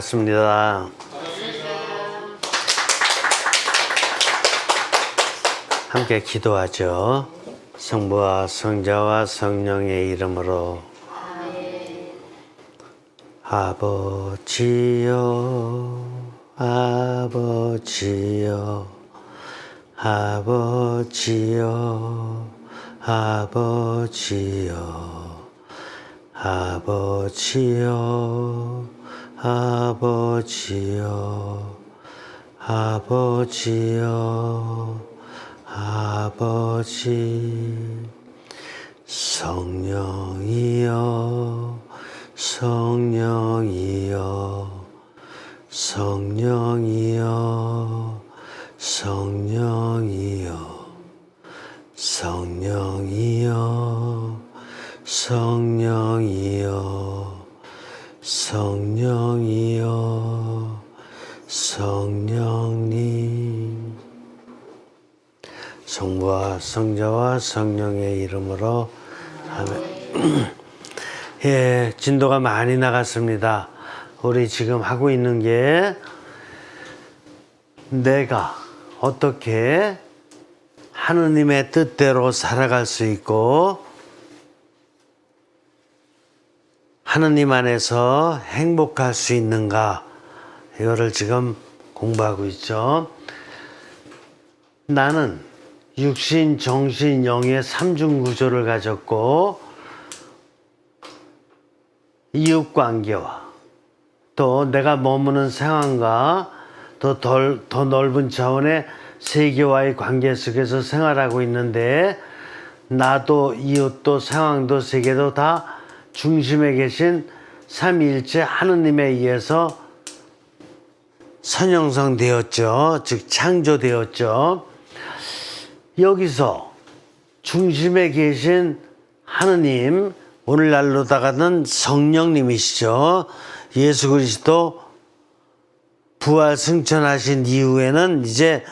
반갑습니다. 함께 기도하죠. 성부와 성자와 성령의 이름으로. 아버지여, 아버지여, 아버지여, 아버지여, 아버지여, 아버지여, 아버지여, 아버지. 성령이여, 성령이여, 성령이여, 성령이여, 성령이여, 성령이여, 성령이여, 성령님. 성부와 성자와 성령의 이름으로 아멘. 예, 진도가 많이 나갔습니다. 우리 지금 하고 있는 게 내가 어떻게 하느님의 뜻대로 살아갈 수 있고 하느님 안에서 행복할 수 있는가, 이거를 지금 공부하고 있죠. 나는 육신, 정신, 영의 삼중 구조를 가졌고 이웃관계와 또 내가 머무는 상황과 더 넓은 차원의 세계와의 관계 속에서 생활하고 있는데, 나도 이웃도 상황도 세계도 다 중심에 계신 삼위일체 하느님에 의해서 선형성되었죠. 즉 창조되었죠. 여기서 중심에 계신 하느님, 오늘날로다가는 성령님이시죠. 예수 그리스도 부활 승천하신 이후에는 이제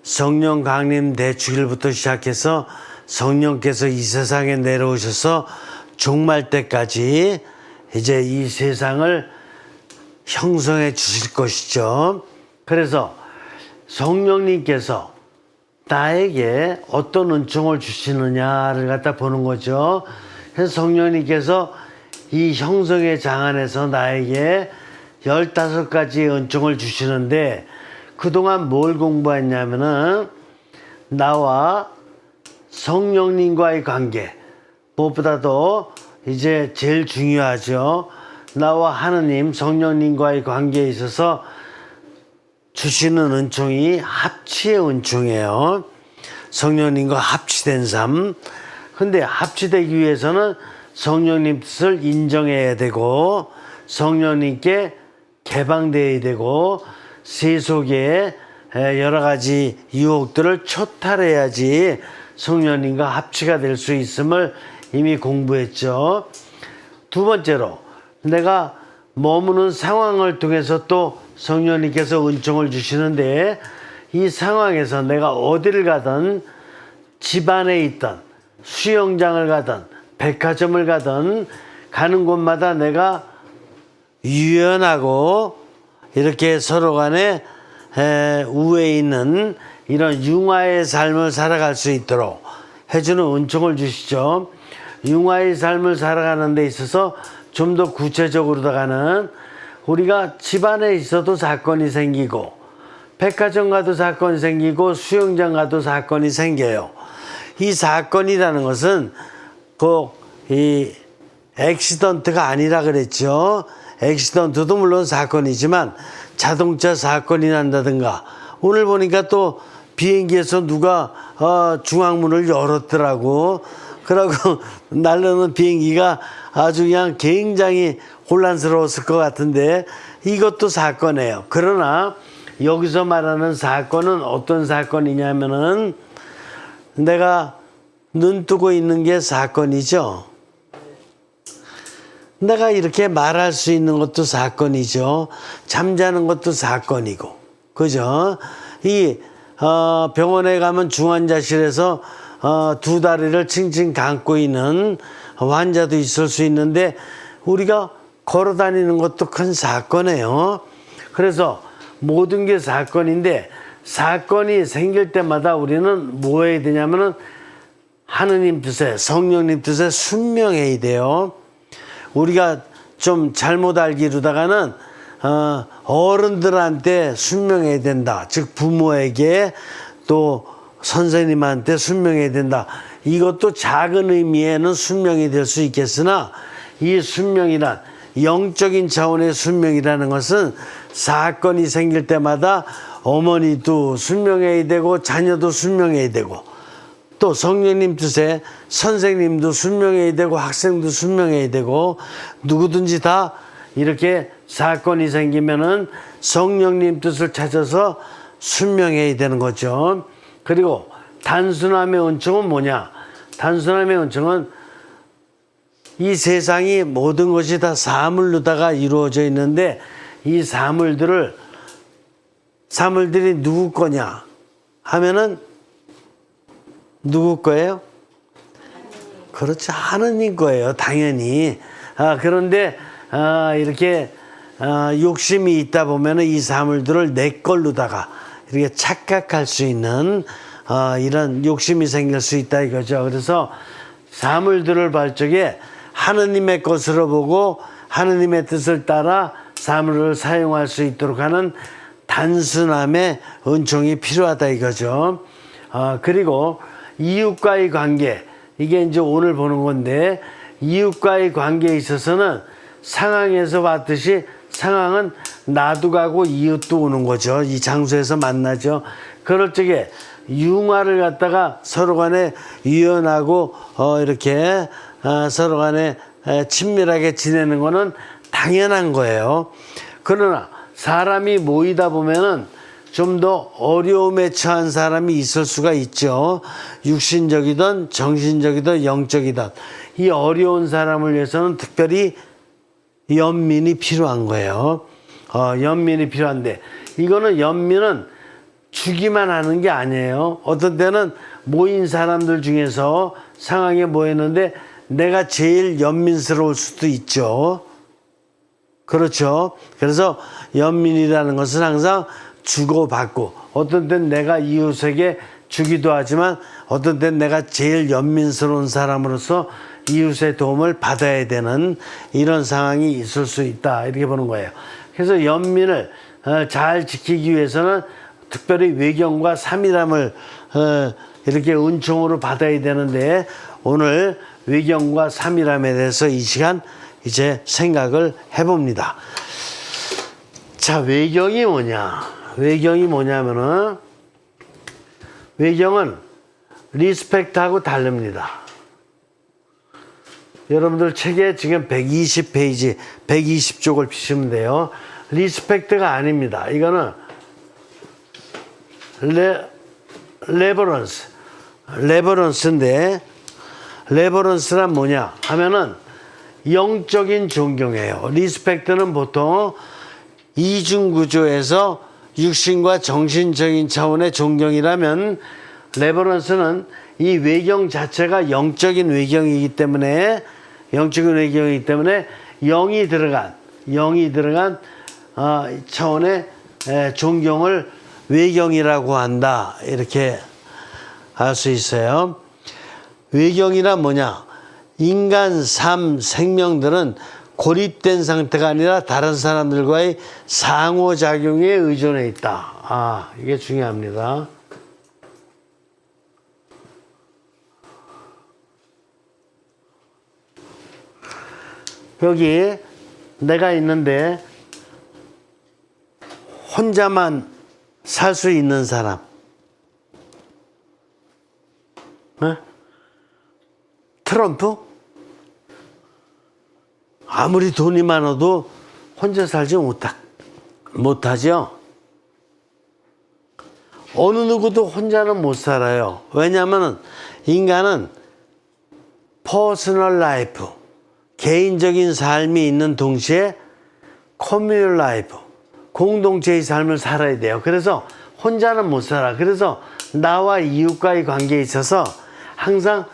성령 강림 대축일부터 시작해서 성령께서 이 세상에 내려오셔서 종말 때까지 이제 이 세상을 형성해 주실 것이죠. 그래서 성령님께서 나에게 어떤 은총을 주시느냐를 갖다 보는 거죠. 그래서 성령님께서 이 형성의 장안에서 나에게 15가지의 은총을 주시는데, 그동안 뭘 공부했냐면은 나와 성령님과의 관계, 무엇보다도 이제 제일 중요하죠. 나와 하느님, 성령님과의 관계에 있어서 주시는 은총이 합치의 은총이에요. 성령님과 합치된 삶. 근데 합치되기 위해서는 성령님 뜻을 인정해야 되고 성령님께 개방되어야 되고 세속의 여러 가지 유혹들을 초탈해야지 성령님과 합치가 될 수 있음을 이미 공부했죠. 두 번째로, 내가 머무는 상황을 통해서 또 성령님께서 은총을 주시는데, 이 상황에서 내가 어디를 가든, 집안에 있든 수영장을 가든 백화점을 가든 가는 곳마다 내가 유연하고 이렇게 서로 간에 우애에 있는 이런 융화의 삶을 살아갈 수 있도록 해주는 은총을 주시죠. 융화의 삶을 살아가는 데 있어서 좀 더 구체적으로다가는, 우리가 집안에 있어도 사건이 생기고 백화점 가도 사건이 생기고 수영장 가도 사건이 생겨요. 이 사건이라는 것은 꼭 이 액시던트가 아니라 그랬죠. 액시던트도 물론 사건이지만 자동차 사건이 난다든가, 오늘 보니까 또 비행기에서 누가 중앙문을 열었더라고. 그러고 날르는 비행기가 아주 그냥 굉장히 혼란스러웠을 것 같은데, 이것도 사건이에요. 그러나 여기서 말하는 사건은 어떤 사건이냐면은, 내가 눈 뜨고 있는 게 사건이죠. 내가 이렇게 말할 수 있는 것도 사건이죠. 잠자는 것도 사건이고, 그죠? 이 병원에 가면 중환자실에서 두 다리를 칭칭 감고 있는 환자도 있을 수 있는데, 우리가 걸어 다니는 것도 큰 사건이에요. 그래서 모든 게 사건인데 사건이 생길 때마다 우리는 뭐 해야 되냐면은 하느님 뜻에 성령님 뜻에 순명해야 돼요. 우리가 좀 잘못 알기로다가는 어른들한테 순명해야 된다. 즉 부모에게 또 선생님한테 순명해야 된다. 이것도 작은 의미에는 순명이 될 수 있겠으나 이 순명이란 영적인 차원의 순명이라는 것은 사건이 생길 때마다 어머니도 순명해야 되고 자녀도 순명해야 되고 또 성령님 뜻에 선생님도 순명해야 되고 학생도 순명해야 되고 누구든지 다 이렇게 사건이 생기면은 성령님 뜻을 찾아서 순명해야 되는 거죠. 그리고 단순함의 은총은 뭐냐? 단순함의 은총은 이 세상이 모든 것이 다 사물로다가 이루어져 있는데 이 사물들이 누구 거냐 하면은 누구 거예요? 그렇죠. 하느님 거예요. 당연히. 그런데 이렇게 욕심이 있다 보면은 이 사물들을 내 걸로다가 이렇게 착각할 수 있는 이런 욕심이 생길 수 있다 이거죠. 그래서 사물들을 볼 적에 하느님의 것으로 보고 하느님의 뜻을 따라 사물을 사용할 수 있도록 하는 단순함의 은총이 필요하다 이거죠. 그리고 이웃과의 관계, 이게 이제 오늘 보는 건데 이웃과의 관계에 있어서는 상황에서 봤듯이 상황은 나도 가고 이웃도 오는 거죠. 이 장소에서 만나죠. 그럴 적에 융화를 갖다가 서로 간에 유연하고 이렇게 서로 간에 친밀하게 지내는 거는 당연한 거예요. 그러나 사람이 모이다 보면은 좀 더 어려움에 처한 사람이 있을 수가 있죠. 육신적이든 정신적이든 영적이든 이 어려운 사람을 위해서는 특별히 연민이 필요한 거예요. 연민이 필요한데 이거는 연민은 주기만 하는 게 아니에요. 어떤 때는 모인 사람들 중에서 상황에 모였는데 내가 제일 연민스러울 수도 있죠. 그렇죠. 그래서 연민이라는 것은 항상 주고받고 어떤 때는 내가 이웃에게 주기도 하지만 어떤 때는 내가 제일 연민스러운 사람으로서 이웃의 도움을 받아야 되는 이런 상황이 있을 수 있다 이렇게 보는 거예요. 그래서 연민을 잘 지키기 위해서는 특별히 외경과 삼일함을 이렇게 은총으로 받아야 되는데 오늘 외경과 삼일함에 대해서 이 시간 이제 생각을 해봅니다. 자, 외경이 뭐냐? 외경이 뭐냐면은 외경은 리스펙트하고 다릅니다. 여러분들 책에 지금 120페이지, 120쪽을 피시면 돼요. 리스펙트가 아닙니다. 이거는 레버런스인데 레버런스란 뭐냐 하면은 영적인 존경이에요. 리스펙트는 보통 이중구조에서 육신과 정신적인 차원의 존경이라면 레버런스는 이 외경 자체가 영적인 외경이기 때문에 영이 들어간 차원의 존경을 외경이라고 한다 이렇게 알 수 있어요. 외경이란 뭐냐? 인간 삶 생명들은 고립된 상태가 아니라 다른 사람들과의 상호작용에 의존해 있다. 이게 중요합니다. 여기 내가 있는데 혼자만 살 수 있는 사람. 트럼프? 아무리 돈이 많아도 혼자 살지 못하죠. 어느 누구도 혼자는 못 살아요. 왜냐하면 인간은 퍼스널 라이프, 개인적인 삶이 있는 동시에 커뮤널 라이프, 공동체의 삶을 살아야 돼요. 그래서 혼자는 못 살아. 그래서 나와 이웃과의 관계에 있어서 항상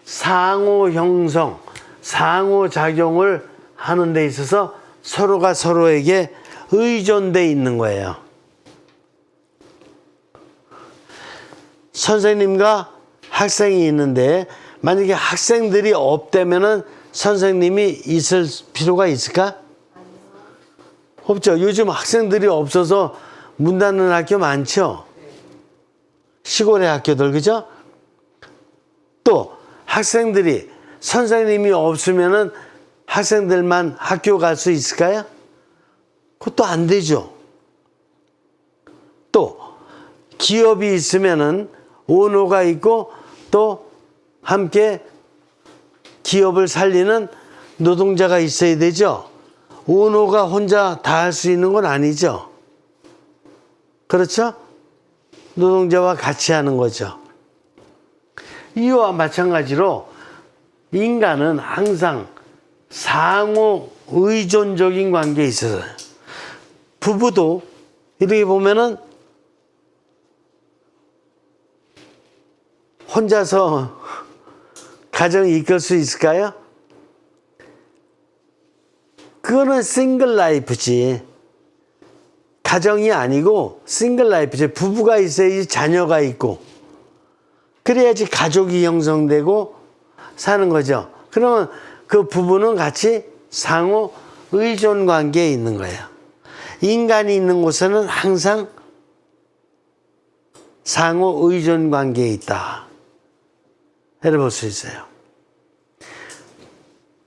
상호 형성, 상호작용을 하는 데 있어서 서로가 서로에게 의존돼 있는 거예요. 선생님과 학생이 있는데 만약에 학생들이 없다면은 선생님이 있을 필요가 있을까? 없죠. 요즘 학생들이 없어서 문 닫는 학교 많죠. 시골의 학교들, 그죠? 또 학생들이 선생님이 없으면은 학생들만 학교 갈 수 있을까요? 그것도 안 되죠. 또 기업이 있으면은 오너가 있고 또 함께 기업을 살리는 노동자가 있어야 되죠. 오너가 혼자 다 할 수 있는 건 아니죠. 그렇죠? 노동자와 같이 하는 거죠. 이와 마찬가지로 인간은 항상 상호 의존적인 관계에 있어요. 부부도 이렇게 보면은 혼자서 가정 이끌 수 있을까요? 그거는 싱글 라이프지. 가정이 아니고 싱글 라이프지. 부부가 있어야지 자녀가 있고 그래야지 가족이 형성되고 사는 거죠. 그러면 그 부부는 같이 상호 의존 관계에 있는 거예요. 인간이 있는 곳에는 항상 상호 의존 관계에 있다. 이렇게 볼 수 있어요.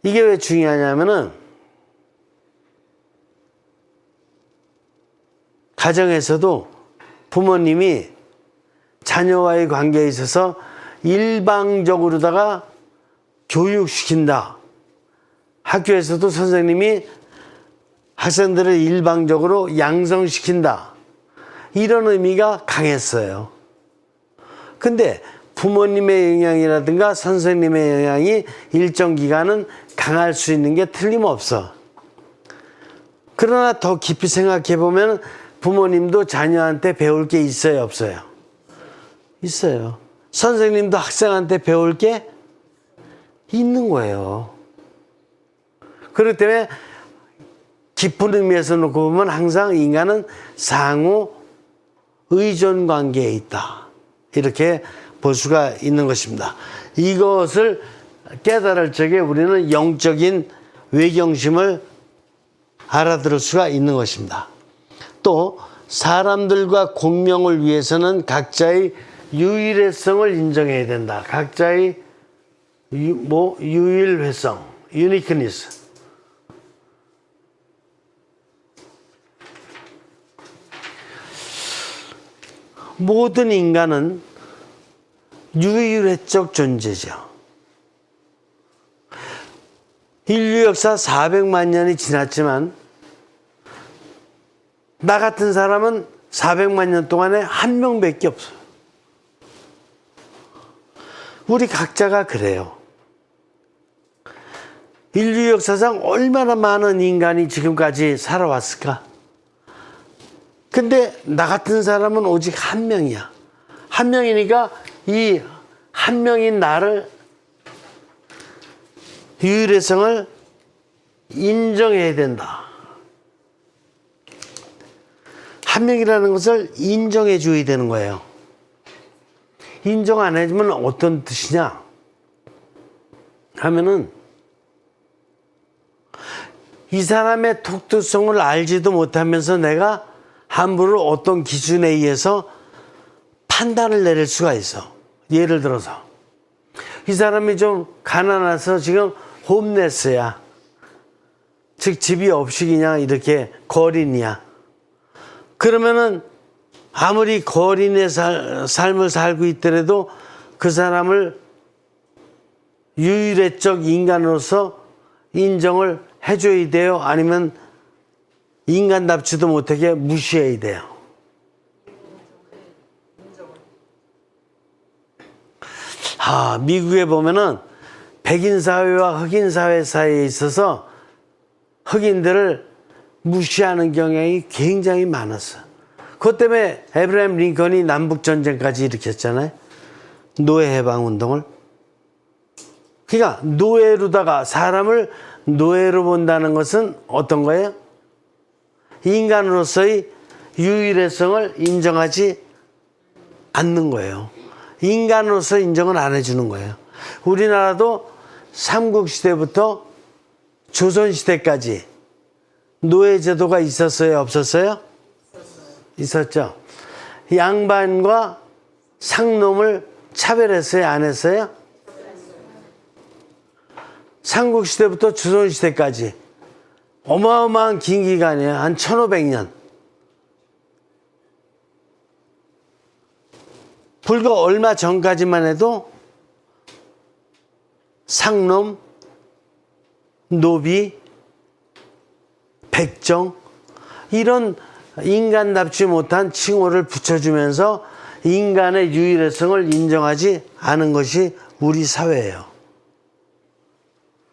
이게 왜 중요하냐면은 가정에서도 부모님이 자녀와의 관계에 있어서 일방적으로다가 교육시킨다. 학교에서도 선생님이 학생들을 일방적으로 양성시킨다. 이런 의미가 강했어요. 근데 부모님의 영향이라든가 선생님의 영향이 일정 기간은 강할 수 있는 게 틀림없어. 그러나 더 깊이 생각해 보면 부모님도 자녀한테 배울 게 있어요, 없어요? 있어요. 선생님도 학생한테 배울 게 있는 거예요. 그렇기 때문에 깊은 의미에서 놓고 보면 항상 인간은 상호 의존 관계에 있다. 이렇게 볼 수가 있는 것입니다. 이것을 깨달을 적에 우리는 영적인 외경심을 알아들을 수가 있는 것입니다. 또 사람들과 공명을 위해서는 각자의 유일성을 인정해야 된다. 각자의 유일회성, 유니크니스. 모든 인간은 유일회적 존재죠. 인류 역사 400만 년이 지났지만 나 같은 사람은 400만 년 동안에 한 명밖에 없어요. 우리 각자가 그래요. 인류 역사상 얼마나 많은 인간이 지금까지 살아왔을까? 근데 나 같은 사람은 오직 한 명이야. 한 명이니까 이 한 명인 나를 유일성을 인정해야 된다. 한 명이라는 것을 인정해 줘야 되는 거예요. 인정 안 해주면 어떤 뜻이냐 하면은 이 사람의 특수성을 알지도 못하면서 내가 함부로 어떤 기준에 의해서 판단을 내릴 수가 있어. 예를 들어서 이 사람이 좀 가난해서 지금 홈레스야. 즉 집이 없이 그냥 이렇게 거린이야. 그러면은 아무리 거린의 삶을 살고 있더라도 그 사람을 유일의적 인간으로서 인정을 해줘야 돼요? 아니면 인간답지도 못하게 무시해야 돼요? 미국에 보면은 백인 사회와 흑인 사회 사이에 있어서 흑인들을 무시하는 경향이 굉장히 많았어. 그것 때문에 에브라임 링컨이 남북전쟁까지 일으켰잖아요. 노예 해방 운동을. 그러니까 노예로다가 사람을 노예로 본다는 것은 어떤 거예요? 인간으로서의 유일성을 인정하지 않는 거예요. 인간으로서 인정을 안 해주는 거예요. 우리나라도 삼국시대부터 조선시대까지 노예제도가 있었어요? 없었어요? 있었죠. 양반과 상놈을 차별했어요? 안 했어요? 삼국시대부터 조선시대까지 어마어마한 긴 기간이에요. 한 1500년. 불과 얼마 전까지만 해도 상놈, 노비, 백정 이런 인간답지 못한 칭호를 붙여주면서 인간의 유일성을 인정하지 않은 것이 우리 사회예요.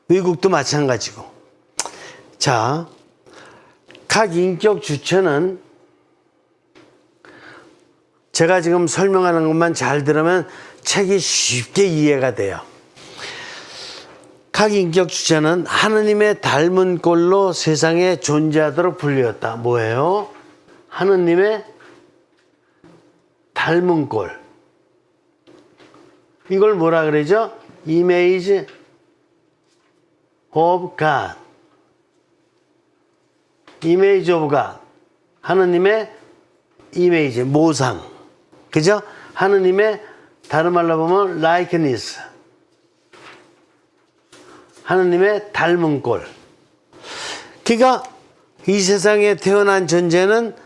외국도 마찬가지고. 자, 각 인격 주체는 제가 지금 설명하는 것만 잘 들으면 책이 쉽게 이해가 돼요. 각 인격 주체는 하느님의 닮은 꼴로 세상에 존재하도록 불리었다. 뭐예요? 하느님의 닮은 꼴. 이걸 뭐라 그러죠? Image of God. Image of God. 하느님의 이미지, 모상. 그죠? 하느님의 다른 말로 보면 likeness. 하느님의 닮은 꼴. 그러니까 이 세상에 태어난 존재는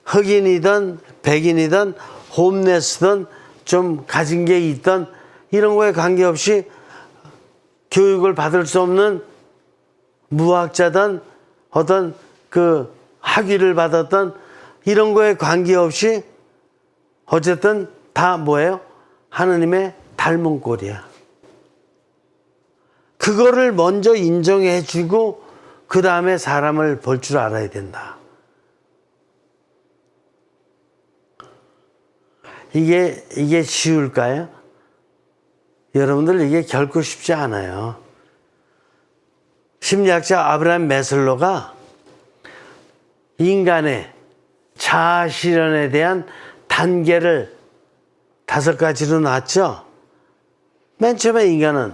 흑인이든 백인이든 홈레스든 좀 가진 게 있던 이런 거에 관계없이 교육을 받을 수 없는 무학자든 어떤 그 학위를 받았던 이런 거에 관계없이 어쨌든 다 뭐예요? 하느님의 닮은 꼴이야. 그거를 먼저 인정해 주고 그 다음에 사람을 볼 줄 알아야 된다. 이게 쉬울까요? 여러분들 이게 결코 쉽지 않아요. 심리학자 아브라함 매슬로가 인간의 자아 실현에 대한 단계를 5가지로 놨죠. 맨 처음에 인간은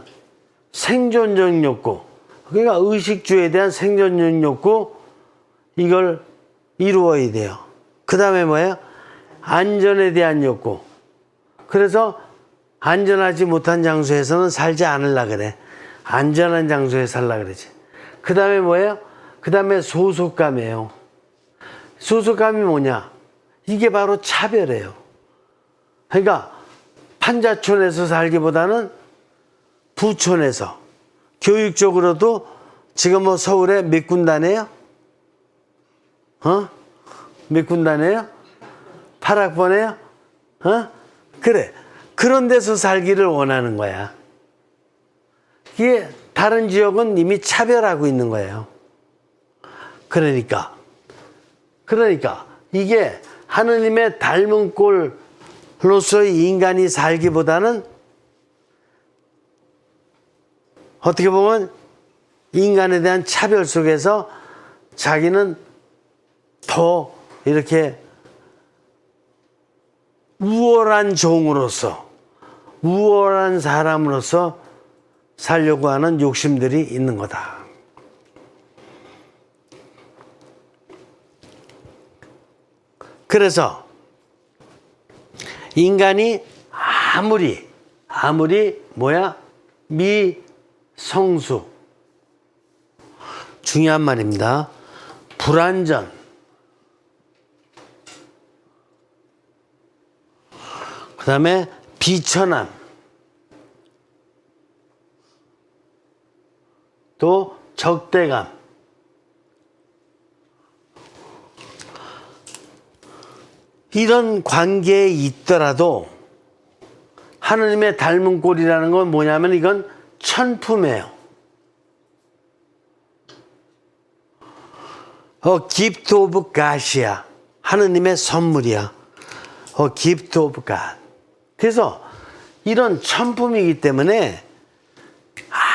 생존적 욕구, 그러니까 의식주에 대한 생존적 욕구, 이걸 이루어야 돼요. 그 다음에 뭐예요? 안전에 대한 욕구. 그래서 안전하지 못한 장소에서는 살지 않으려고 그래. 안전한 장소에 살려고 그러지. 그 다음에 뭐예요? 그 다음에 소속감이에요. 소속감이 뭐냐? 이게 바로 차별이에요. 그러니까 판자촌에서 살기보다는 부촌에서, 교육적으로도 지금 뭐 서울에 몇 군단이에요? 몇 군단이에요? 8학번이에요? 그래. 그런 데서 살기를 원하는 거야. 이게 다른 지역은 이미 차별하고 있는 거예요. 그러니까 이게 하느님의 닮은 꼴로서의 인간이 살기보다는 어떻게 보면 인간에 대한 차별 속에서 자기는 더 이렇게 우월한 종으로서, 우월한 사람으로서 살려고 하는 욕심들이 있는 거다. 그래서 인간이 아무리 미성수, 중요한 말입니다. 불완전, 그 다음에 비천함, 또 적대감, 이런 관계에 있더라도 하느님의 닮은 꼴이라는 건 뭐냐면 이건 천품이에요. gift of God이야. 하느님의 선물이야. gift of God. 그래서 이런 천품이기 때문에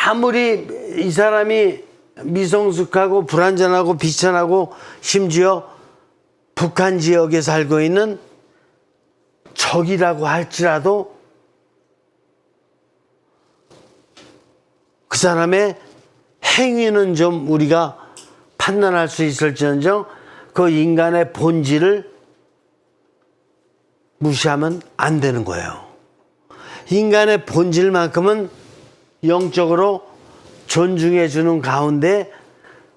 아무리 이 사람이 미성숙하고 불완전하고 비천하고 심지어 북한 지역에 살고 있는 적이라고 할지라도 그 사람의 행위는 좀 우리가 판단할 수 있을지언정 그 인간의 본질을 무시하면 안 되는 거예요. 인간의 본질만큼은 영적으로 존중해 주는 가운데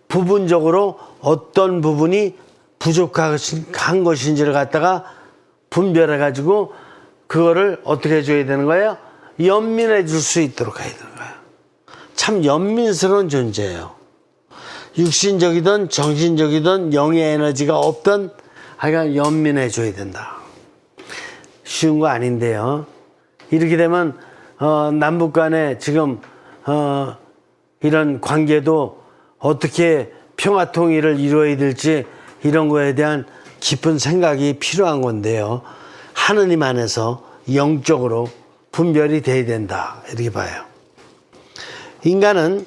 부분적으로 어떤 부분이 부족한 것인지를 갖다가 분별해 가지고 그거를 어떻게 해줘야 되는 거예요? 연민해 줄 수 있도록 해야 되는 거예요. 참 연민스러운 존재예요. 육신적이든 정신적이든 영의 에너지가 없든 하여간 연민해 줘야 된다. 쉬운 거 아닌데요. 이렇게 되면 남북 간에 지금 이런 관계도 어떻게 평화 통일을 이루어야 될지 이런 거에 대한 깊은 생각이 필요한 건데요. 하느님 안에서 영적으로 분별이 돼야 된다. 이렇게 봐요. 인간은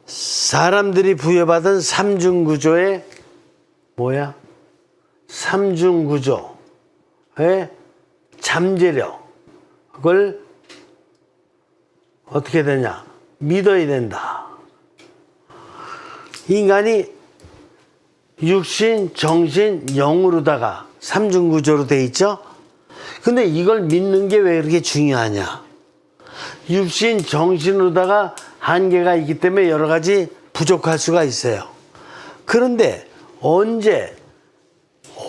사람들이 부여받은 삼중구조의 뭐야? 삼중구조의 잠재력을 어떻게 되냐? 믿어야 된다. 인간이 육신, 정신, 영으로다가 삼중구조로 돼 있죠? 근데 이걸 믿는 게 왜 그렇게 중요하냐? 육신, 정신으로다가 한계가 있기 때문에 여러 가지 부족할 수가 있어요. 그런데 언제,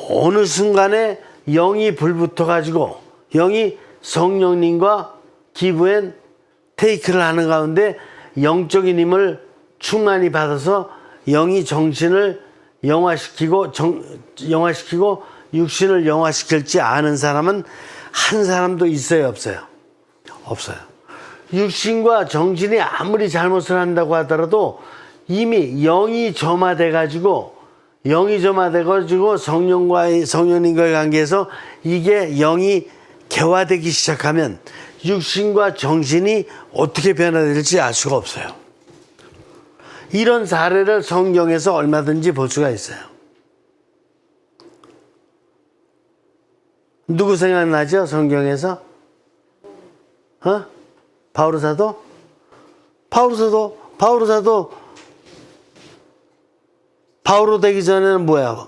어느 순간에 영이 불붙어가지고 영이 성령님과 기브앤 테이크를 하는 가운데 영적인 힘을 충만히 받아서 영이 정신을 영화시키고 육신을 영화시킬지 아는 사람은 한 사람도 있어요, 없어요? 없어요. 육신과 정신이 아무리 잘못을 한다고 하더라도 이미 영이 점화돼가지고 성령님과의 관계에서 이게 영이 개화되기 시작하면 육신과 정신이 어떻게 변화될지 알 수가 없어요. 이런 사례를 성경에서 얼마든지 볼 수가 있어요. 누구 생각나죠? 성경에서? 바오로 사도? 바오로 되기 전에는 뭐야?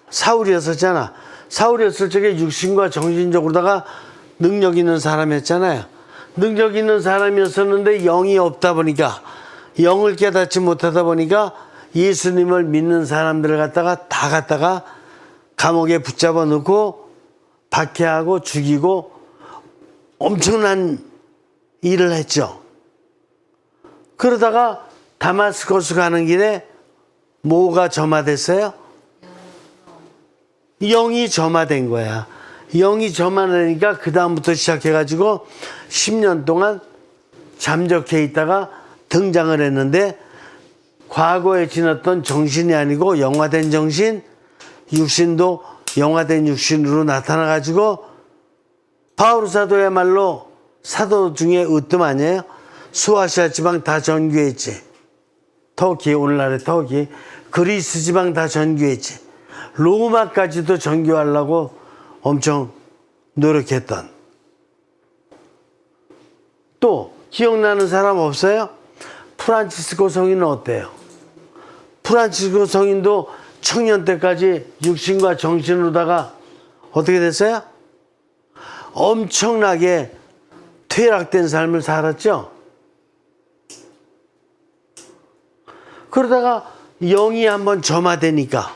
사울이었었잖아. 사울이었을 적에 육신과 정신적으로다가 능력 있는 사람이었잖아요. 능력 있는 사람이었었는데 영이 없다 보니까, 영을 깨닫지 못하다 보니까 예수님을 믿는 사람들을 갖다가 감옥에 붙잡아 놓고 박해하고 죽이고 엄청난 일을 했죠. 그러다가 다마스커스 가는 길에 뭐가 점화됐어요? 영이 점화된 거야. 영이 점화되니까 그 다음부터 시작해가지고 10년 동안 잠적해 있다가 등장을 했는데 과거에 지났던 정신이 아니고 영화된 정신, 육신도 영화된 육신으로 나타나가지고 바오로 사도야말로 사도 중에 으뜸 아니에요? 소아시아 지방 다 전교했지. 터키, 오늘날의 터키, 그리스 지방 다 전교했지. 로마까지도 전교하려고 엄청 노력했던. 또 기억나는 사람 없어요? 프란치스코 성인은 어때요? 프란치스코 성인도 청년 때까지 육신과 정신으로다가 어떻게 됐어요? 엄청나게 퇴락된 삶을 살았죠? 그러다가 영이 한번 점화되니까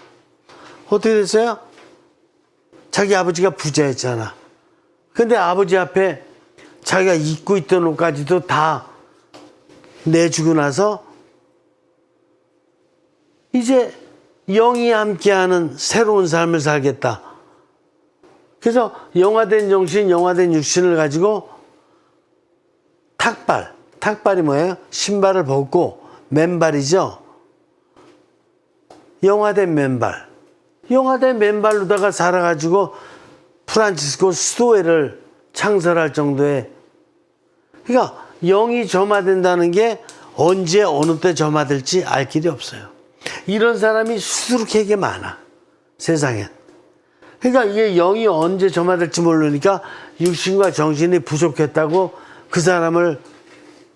어떻게 됐어요? 자기 아버지가 부자였잖아. 근데 아버지 앞에 자기가 입고 있던 옷까지도 다 내주고 나서 이제 영이 함께하는 새로운 삶을 살겠다. 그래서 영화된 정신, 영화된 육신을 가지고 탁발이 뭐예요? 신발을 벗고 맨발이죠. 영화된 맨발로다가 살아가지고 프란치스코 수도회를 창설할 정도의, 그러니까 영이 점화된다는 게 언제 어느 때 점화될지 알 길이 없어요. 이런 사람이 수두룩하게 많아, 세상엔. 그러니까 이게 영이 언제 점화될지 모르니까 육신과 정신이 부족했다고 그 사람을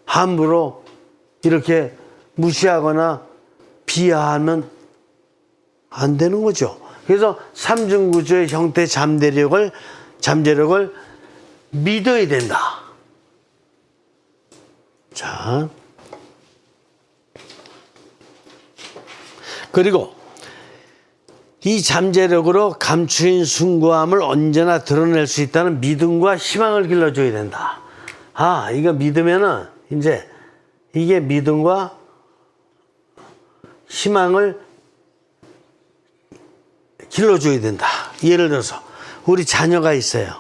함부로 이렇게 무시하거나 비하하면 안 되는 거죠. 그래서 삼중구조의 형태 잠재력을 믿어야 된다. 자, 그리고 이 잠재력으로 감추인 숭고함을 언제나 드러낼 수 있다는 믿음과 희망을 길러줘야 된다. 아, 이거 믿으면은 이제 이게 믿음과 희망을 길러줘야 된다. 예를 들어서 우리 자녀가 있어요.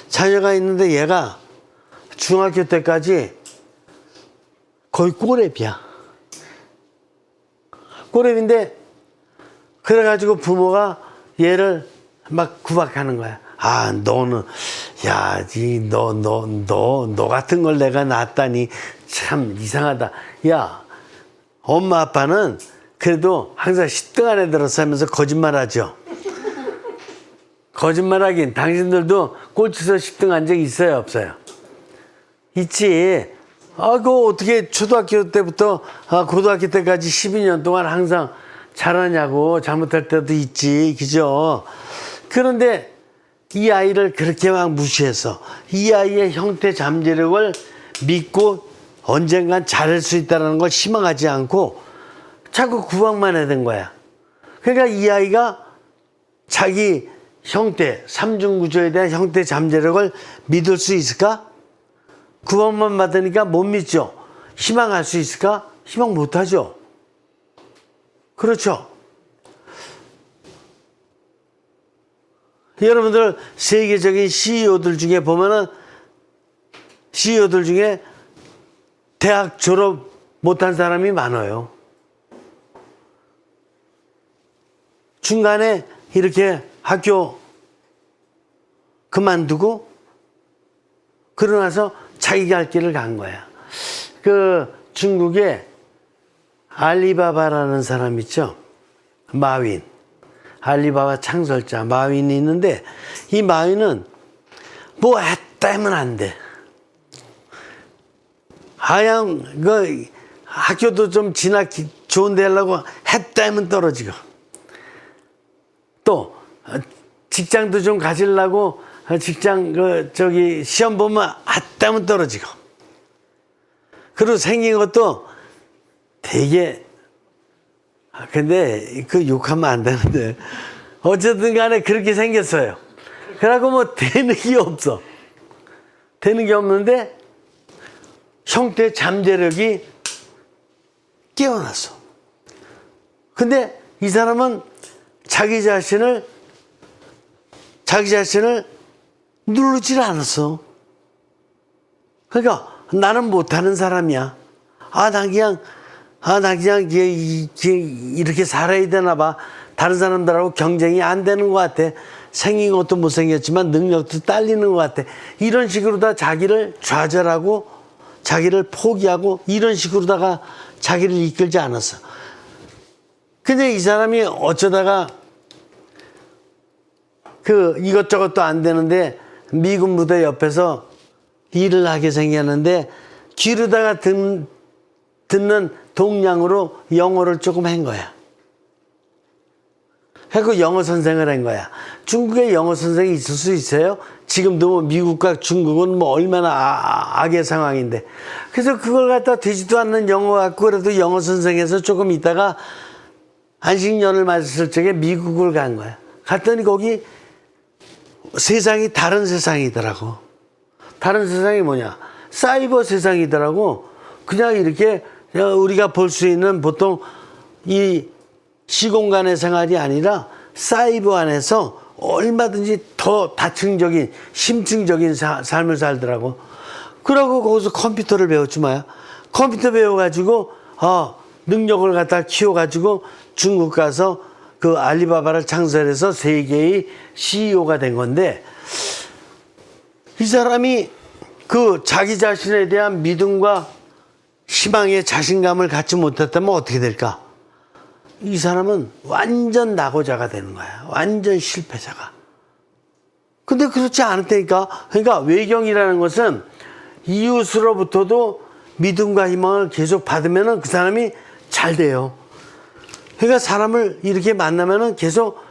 자녀가 있는데 얘가 중학교 때까지 거의 꼬랩이야. 꼬랩인데 그래가지고 부모가 얘를 막 구박하는 거야. 아, 너는, 야, 너 같은 걸 내가 낳았다니 참 이상하다. 야, 엄마 아빠는 그래도 항상 10등 안에 들어서 하면서 거짓말 하죠. 거짓말하긴 당신들도 꼴찌에서 10등 한 적 있어요, 없어요? 있지. 아, 그거 어떻게 초등학교 때부터 고등학교 때까지 12년 동안 항상 잘하냐고. 잘못할 때도 있지, 그죠? 그런데 이 아이를 그렇게 막 무시해서 이 아이의 형태 잠재력을 믿고 언젠간 잘할 수 있다는 걸 희망하지 않고 자꾸 구박만 해댄 거야. 그러니까 이 아이가 자기 형태, 삼중구조에 대한 형태 잠재력을 믿을 수 있을까? 구박만 받으니까 못 믿죠. 희망할 수 있을까? 희망 못하죠. 그렇죠. 여러분들 세계적인 CEO들 중에 보면은 CEO들 중에 대학 졸업 못한 사람이 많아요. 중간에 이렇게 학교 그만두고 그러고 나서 자기가 할 길을 간 거야. 그 중국에 알리바바라는 사람 있죠. 마윈. 알리바바 창설자 마윈이 있는데 이 마윈은 뭐 했다면 안 돼. 하양 그 학교도 좀 좋은 데 하려고 했다면 떨어지고 또 직장도 좀 가지려고 직장 시험 보면 했다면 떨어지고 그리고 생긴 것도 되게 근데 그 욕하면 안 되는데 어쨌든 간에 그렇게 생겼어요. 그래갖고 뭐 되는 게 없어. 되는 게 없는데 형태 잠재력이 깨어났어. 근데 이 사람은 자기 자신을 누르질 않았어. 그러니까 나는 못하는 사람이야. 나 그냥 이렇게 살아야 되나 봐. 다른 사람들하고 경쟁이 안 되는 것 같아. 생긴 것도 못생겼지만 능력도 딸리는 것 같아. 이런 식으로 다 자기를 좌절하고 자기를 포기하고 이런 식으로다가 자기를 이끌지 않았어. 근데 이 사람이 어쩌다가 이것저것도 안 되는데 미군 부대 옆에서 일을 하게 생겼는데 귀로다가 듣는 동량으로 영어를 조금 한 거야. 그래서 영어 선생을 한 거야. 중국에 영어 선생이 있을 수 있어요? 지금도 뭐 미국과 중국은 뭐 얼마나 악의 상황인데. 그래서 그걸 갖다 되지도 않는 영어 갖고 그래도 영어 선생에서 조금 있다가 안식년을 맞았을 적에 미국을 간 거야. 갔더니 거기 세상이 다른 세상이더라고. 다른 세상이 뭐냐? 사이버 세상이더라고. 그냥 이렇게 우리가 볼 수 있는 보통 이 시공간의 생활이 아니라 사이버 안에서 얼마든지 더 다층적인 심층적인 삶을 살더라고. 그러고 거기서 컴퓨터를 배웠지 뭐야. 컴퓨터 배워가지고 능력을 갖다 키워가지고 중국 가서 그 알리바바를 창설해서 세계의 CEO가 된 건데 이 사람이 그 자기 자신에 대한 믿음과 희망의 자신감을 갖지 못했다면 어떻게 될까? 이 사람은 완전 낙오자가 되는 거야. 완전 실패자가. 근데 그렇지 않다니까. 그러니까 외경이라는 것은 이웃으로부터도 믿음과 희망을 계속 받으면 그 사람이 잘 돼요. 그러니까 사람을 이렇게 만나면은 계속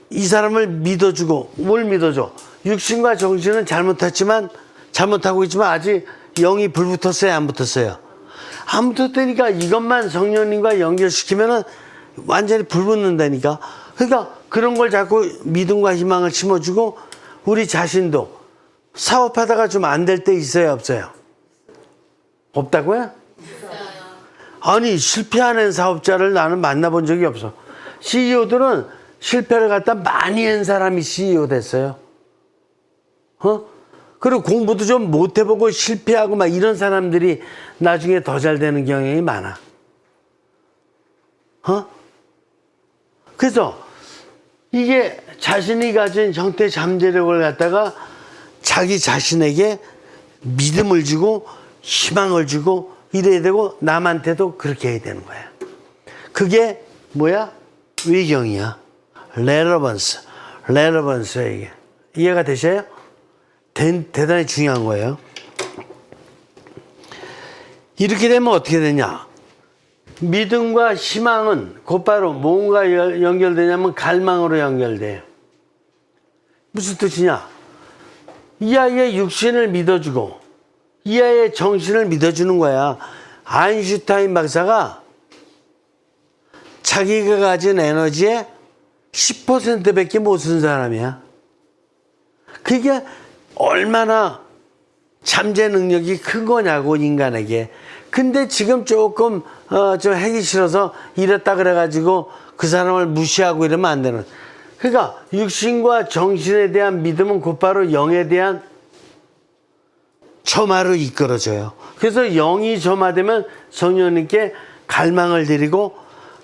이 사람을 믿어주고, 뭘 믿어줘? 육신과 정신은 잘못하고 있지만 아직 영이 불붙었어요, 안 붙었어요? 안 붙었다니까. 이것만 성령님과 연결시키면은 완전히 불붙는다니까. 그러니까 그런 걸 자꾸 믿음과 희망을 심어주고, 우리 자신도 사업하다가 좀 안 될 때 있어요, 없어요? 없다고요? 아니, 실패하는 사업자를 나는 만나본 적이 없어. CEO들은 실패를 갖다 많이 한 사람이 CEO 됐어요. 그리고 공부도 좀 못 해보고 실패하고 막 이런 사람들이 나중에 더 잘 되는 경향이 많아. 그래서 이게 자신이 가진 형태 잠재력을 갖다가 자기 자신에게 믿음을 주고 희망을 주고 이래야 되고 남한테도 그렇게 해야 되는 거야. 그게 뭐야? 외경이야. 레러번스야 이게. 이해가 되셔요? 대단히 중요한 거예요. 이렇게 되면 어떻게 되냐? 믿음과 희망은 곧바로 뭔가 연결되냐면 갈망으로 연결돼요. 무슨 뜻이냐? 이 아이의 육신을 믿어주고 이 아이의 정신을 믿어주는 거야. 아인슈타인 박사가 자기가 가진 에너지의 10%밖에 못 쓴 사람이야. 그게 얼마나 잠재 능력이 큰 거냐고, 인간에게. 근데 지금 조금 좀 하기 싫어서 이랬다 그래가지고 그 사람을 무시하고 이러면 안 되는. 그러니까 육신과 정신에 대한 믿음은 곧바로 영에 대한 점화로 이끌어져요. 그래서 영이 점화되면 성령님께 갈망을 드리고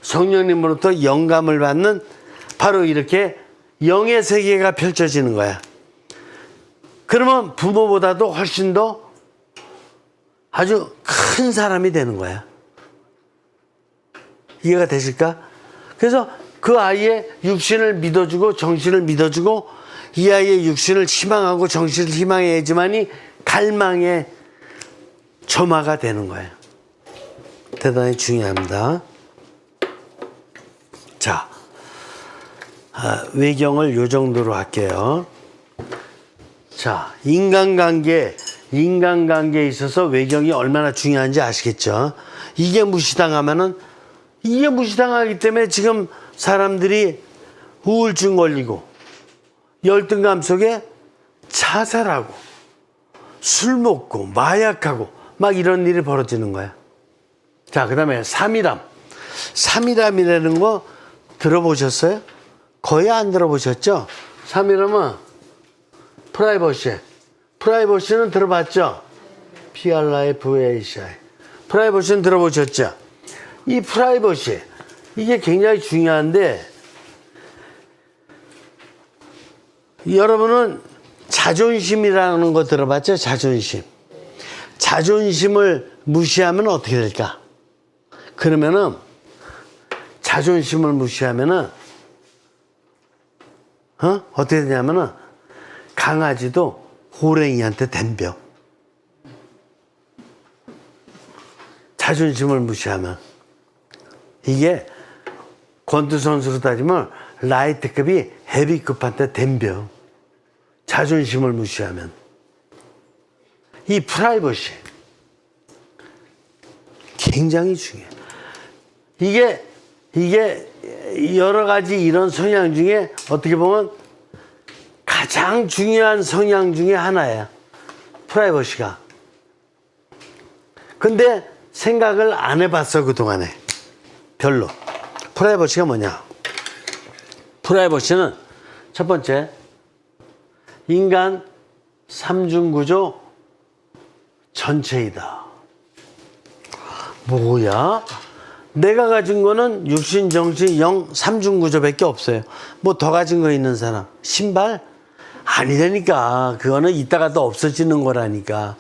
성령님으로부터 영감을 받는, 바로 이렇게 영의 세계가 펼쳐지는 거야. 그러면 부모보다도 훨씬 더 아주 큰 사람이 되는 거야. 이해가 되실까? 그래서 그 아이의 육신을 믿어주고 정신을 믿어주고 이 아이의 육신을 희망하고 정신을 희망해야지만이 갈망의 점화가 되는 거예요. 대단히 중요합니다. 자, 외경을 요 정도로 할게요. 자, 인간관계에 있어서 외경이 얼마나 중요한지 아시겠죠? 이게 무시당하기 때문에 지금 사람들이 우울증 걸리고 열등감 속에 자살하고 술 먹고 마약하고 막 이런 일이 벌어지는 거야. 자, 그 다음에 삼일암. 삼일암이라는 거 들어보셨어요? 거의 안 들어보셨죠? 삼일암은 프라이버시는 들어봤죠? PRIVACI. 프라이버시는 들어보셨죠? 이 프라이버시, 이게 굉장히 중요한데, 여러분은 자존심이라는 거 들어봤죠? 자존심을 무시하면 어떻게 될까? 그러면은 자존심을 무시하면은 어떻게 되냐면은 강아지도 호랭이한테 덤벼. 자존심을 무시하면. 이게 권투 선수로 따지면 라이트급이 헤비급한테 덤벼. 자존심을 무시하면. 이 프라이버시 굉장히 중요해. 이게 여러 가지 이런 성향 중에 어떻게 보면 가장 중요한 성향 중에 하나야. 프라이버시가. 근데 생각을 안 해봤어, 그동안에. 별로. 프라이버시가 뭐냐? 프라이버시는 첫 번째, 인간 삼중구조 전체이다. 뭐야? 내가 가진 거는 육신, 정신, 영, 삼중구조밖에 없어요. 뭐 더 가진 거 있는 사람? 신발? 아니라니까. 그거는 이따가 또 없어지는 거라니까.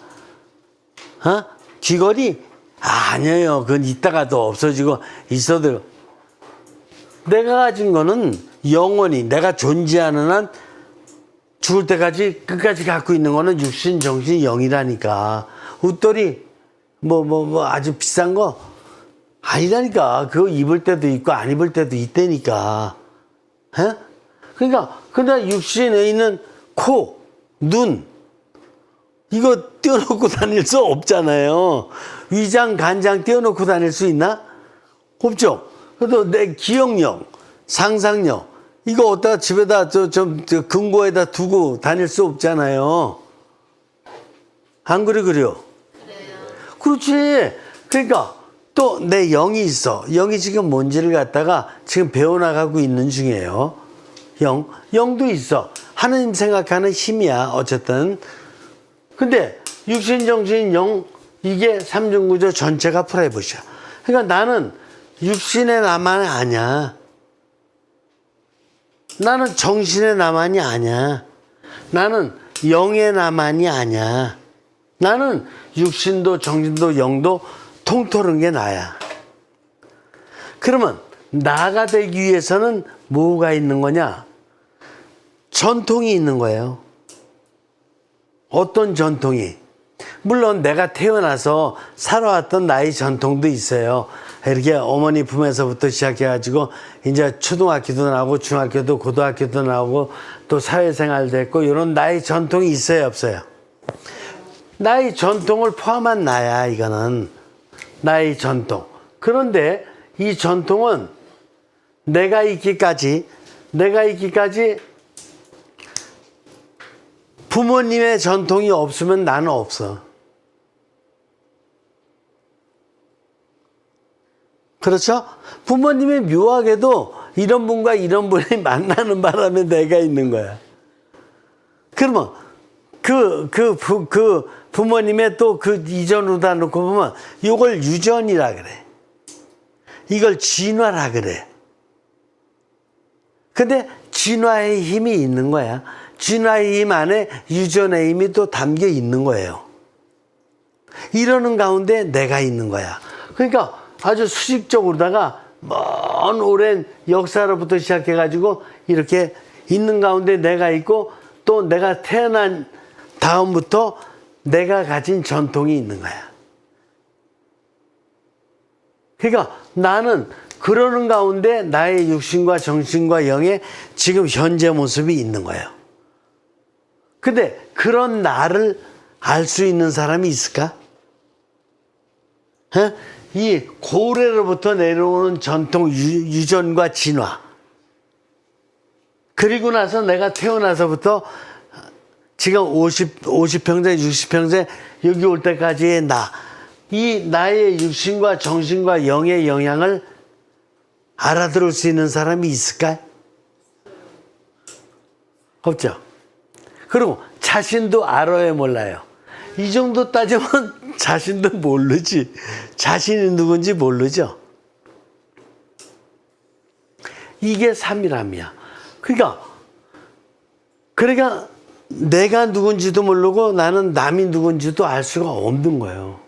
어? 귀걸이? 아니에요. 그건 이따가 또 없어지고 있어도. 내가 가진 거는 영원히 내가 존재하는 한 죽을 때까지 끝까지 갖고 있는 거는 육신, 정신, 영이라니까. 웃돌이 뭐 아주 비싼 거 아니라니까. 그거 입을 때도 있고 안 입을 때도 있다니까. 에? 그러니까 근데 육신에 있는 코, 눈 이거 떼어놓고 다닐 수 없잖아요. 위장, 간장 떼어놓고 다닐 수 있나? 없죠. 그래도 내 기억력, 상상력 이거 어디다 집에다 좀 금고에다 두고 다닐 수 없잖아요. 안 그래요? 그래요. 그렇지. 그러니까 또 내 영이 있어. 영이 지금 뭔지를 갖다가 지금 배워나가고 있는 중이에요. 영도 있어. 하느님 생각하는 힘이야. 어쨌든. 근데 육신, 정신, 영 이게 삼중구조 전체가 프라이빗이야. 그러니까 나는 육신의 나만이 아니야. 나는 정신의 나만이 아니야. 나는 영의 나만이 아니야. 나는 육신도 정신도 영도 통틀은 게 나야. 그러면 나가 되기 위해서는 뭐가 있는 거냐? 전통이 있는 거예요. 어떤 전통이? 물론 내가 태어나서 살아왔던 나의 전통도 있어요. 이렇게 어머니 품에서부터 시작해가지고 이제 초등학교도 나오고 중학교도 고등학교도 나오고 또 사회생활도 했고 이런 나의 전통이 있어요, 없어요? 나의 전통을 포함한 나야. 이거는 나의 전통. 그런데 이 전통은 내가 있기까지 부모님의 전통이 없으면 나는 없어. 그렇죠? 부모님이 묘하게도 이런 분과 이런 분이 만나는 바람에 내가 있는 거야. 그러면 그 부모님의 또 그 이전으로다 놓고 보면 이걸 유전이라 그래. 이걸 진화라 그래. 근데 진화의 힘이 있는 거야. 진화의 힘 안에 유전의 힘이 또 담겨 있는 거예요. 이러는 가운데 내가 있는 거야. 그러니까 아주 수직적으로다가 먼 오랜 역사로부터 시작해가지고 이렇게 있는 가운데 내가 있고 또 내가 태어난 다음부터 내가 가진 전통이 있는 거야. 그러니까 나는 그러는 가운데 나의 육신과 정신과 영의 지금 현재 모습이 있는 거예요. 근데 그런 나를 알 수 있는 사람이 있을까? 에? 이 고래로부터 내려오는 전통 유전과 진화. 그리고 나서 내가 태어나서부터 지금 50평생, 60평생 여기 올 때까지의 나. 이 나의 육신과 정신과 영의 영향을 알아들을 수 있는 사람이 있을까? 없죠. 그리고 자신도 알아요, 몰라요? 이 정도 따지면 자신도 모르지. 자신이 누군지 모르죠. 이게 삼위람이야. 그러니까 내가 누군지도 모르고 나는 남이 누군지도 알 수가 없는 거예요.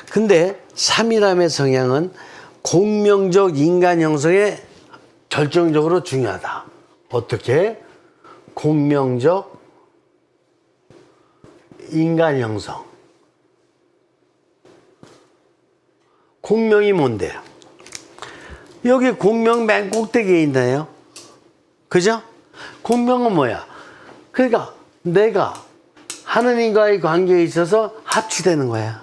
근데 삼위람의 성향은 공명적 인간 형성에 결정적으로 중요하다. 어떻게? 공명적 인간 형성. 공명이 뭔데요? 여기 공명 맨 꼭대기에 있나요? 그죠? 공명은 뭐야? 그러니까 내가 하느님과의 관계에 있어서 합치되는 거야.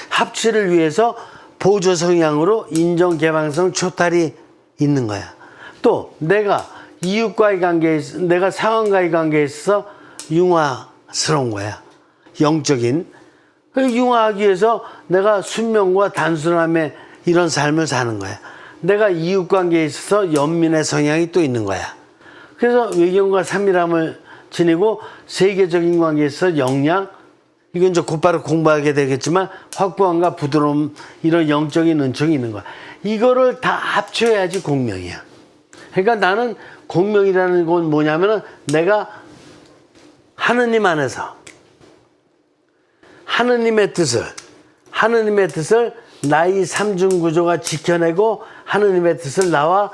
합치를 위해서 보조 성향으로 인정, 개방성, 초탈이 있는 거야. 또 내가 이웃과의 관계에 있어, 내가 상황과의 관계에 있어서 융화스러운 거야. 영적인. 융화하기 위해서 내가 순명과 단순함의 이런 삶을 사는 거야. 내가 이웃 관계에 있어서 연민의 성향이 또 있는 거야. 그래서 외경과 삼위람을 지니고 세계적인 관계에 있어서 역량, 이건 이제 곧바로 공부하게 되겠지만 확고함과 부드러움, 이런 영적인 은총이 있는 거야. 이거를 다 합쳐야지 공명이야. 그러니까 나는 공명이라는 건 뭐냐면은 내가 하느님 안에서 하느님의 뜻을 나의 삼중 구조가 지켜내고 하느님의 뜻을 나와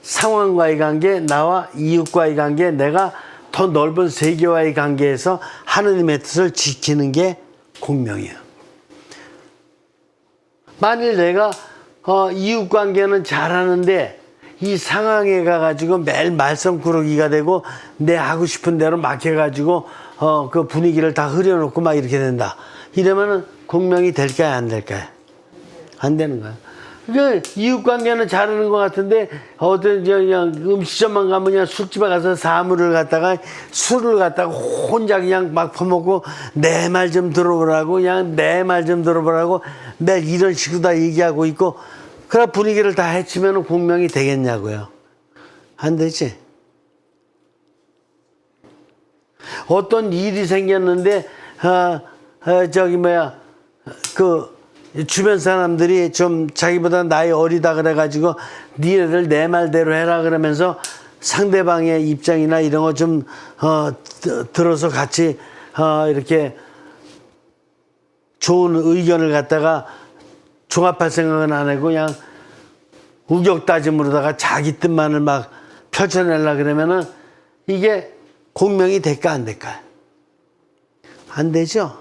상황과의 관계, 나와 이웃과의 관계, 내가 더 넓은 세계와의 관계에서 하느님의 뜻을 지키는 게 공명이에요. 만일 내가 이웃 관계는 잘하는데 이 상황에 가가지고 매일 말썽꾸러기가 되고 내 하고 싶은 대로 막혀가지고 그 분위기를 다 흐려놓고 막 이렇게 된다. 이러면은 공명이 될까요, 안 될까요? 안 되는 거야. 그 이웃 관계는 잘하는 것 같은데 어떤 그냥 음식점만 가면 그냥 술집에 가서 사물을 갖다가 술을 갖다가 혼자 그냥 막 퍼먹고 내 말 좀 들어보라고 그냥 내 말 좀 들어보라고 매일 이런 식으로 다 얘기하고 있고 그래 분위기를 다 해치면 공명이 되겠냐고요. 안 되지. 어떤 일이 생겼는데 그 주변 사람들이 좀 자기보다 나이 어리다 그래가지고 니네들 내 말대로 해라 그러면서 상대방의 입장이나 이런 거 좀 들어서 같이 이렇게 좋은 의견을 갖다가 종합할 생각은 안 하고 그냥 우격다짐으로다가 자기 뜻만을 막 펼쳐내려 그러면은 이게 공명이 될까 안 될까? 안 되죠.